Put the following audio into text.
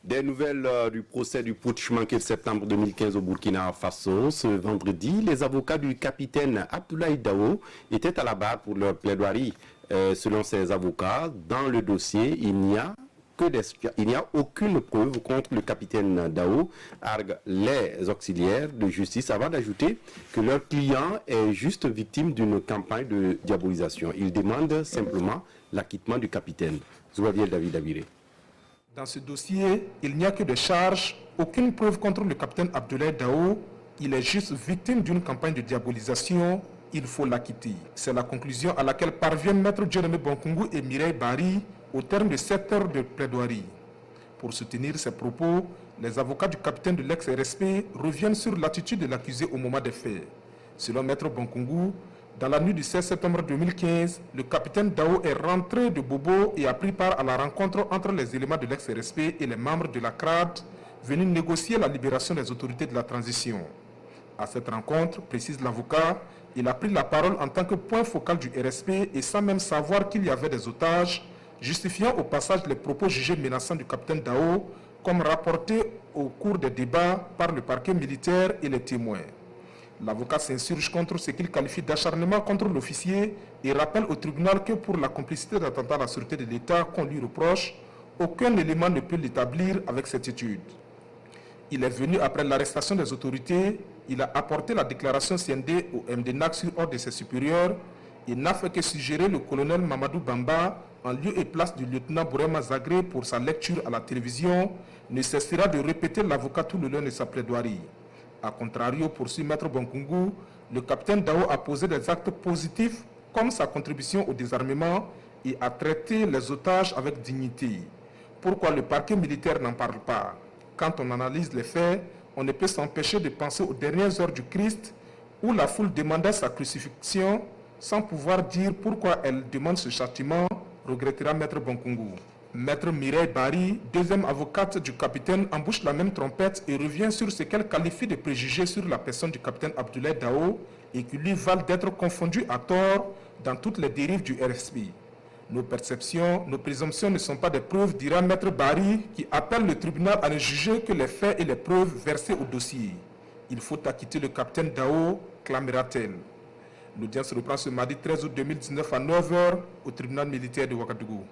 Des nouvelles du procès du putsch manqué de septembre 2015 au Burkina Faso. Ce vendredi, les avocats du capitaine Abdoulaye Dao étaient à la barre pour leur plaidoirie. Selon ces avocats, dans le dossier, il n'y a aucune preuve contre le capitaine Dao, arguent les auxiliaires de justice, avant d'ajouter que leur client est juste victime d'une campagne de diabolisation. Ils demandent simplement l'acquittement du capitaine. Zouaviel David Abiré. Dans ce dossier, il n'y a que des charges, aucune preuve contre le capitaine Abdoulaye Dao. Il est juste victime d'une campagne de diabolisation. Il faut l'acquitter. C'est la conclusion à laquelle parviennent Maître Jeremy Bonkungu et Mireille Bari au terme de 7 heures de plaidoirie. Pour soutenir ces propos, les avocats du capitaine de l'ex-RSP reviennent sur l'attitude de l'accusé au moment des faits. Selon Maître Bonkungu, dans la nuit du 16 septembre 2015, le capitaine Dao est rentré de Bobo et a pris part à la rencontre entre les éléments de l'ex-RSP et les membres de la CRAD venus négocier la libération des autorités de la transition. À cette rencontre, précise l'avocat, il a pris la parole en tant que point focal du RSP et sans même savoir qu'il y avait des otages, justifiant au passage les propos jugés menaçants du capitaine Dao, comme rapporté au cours des débats par le parquet militaire et les témoins. L'avocat s'insurge contre ce qu'il qualifie d'acharnement contre l'officier et rappelle au tribunal que pour la complicité d'attentat à la sûreté de l'État qu'on lui reproche, aucun élément ne peut l'établir avec certitude. Il est venu après l'arrestation des autorités, il a apporté la déclaration CND au MDNAC sur ordre de ses supérieurs et n'a fait que suggérer le colonel Mamadou Bamba en lieu et place du lieutenant Bourema Zagré pour sa lecture à la télévision, ne cessera de répéter l'avocat tout le long de sa plaidoirie. A contrario, poursuit Maître Bonkungu, le capitaine Dao a posé des actes positifs comme sa contribution au désarmement et a traité les otages avec dignité. Pourquoi le parquet militaire n'en parle pas? Quand on analyse les faits, on ne peut s'empêcher de penser aux dernières heures du Christ où la foule demandait sa crucifixion sans pouvoir dire pourquoi elle demande ce châtiment, regrettera Maître Bonkungu. Maître Mireille Bari, deuxième avocate du capitaine, embouche la même trompette et revient sur ce qu'elle qualifie de préjugés sur la personne du capitaine Abdoulaye Dao et qui lui valent d'être confondu à tort dans toutes les dérives du RSP. Nos perceptions, nos présomptions ne sont pas des preuves, dira Maître Bari, qui appelle le tribunal à ne juger que les faits et les preuves versées au dossier. Il faut acquitter le capitaine Dao, clamera-t-elle. L'audience reprend ce mardi 13 août 2019 à 9 h au tribunal militaire de Ouagadougou.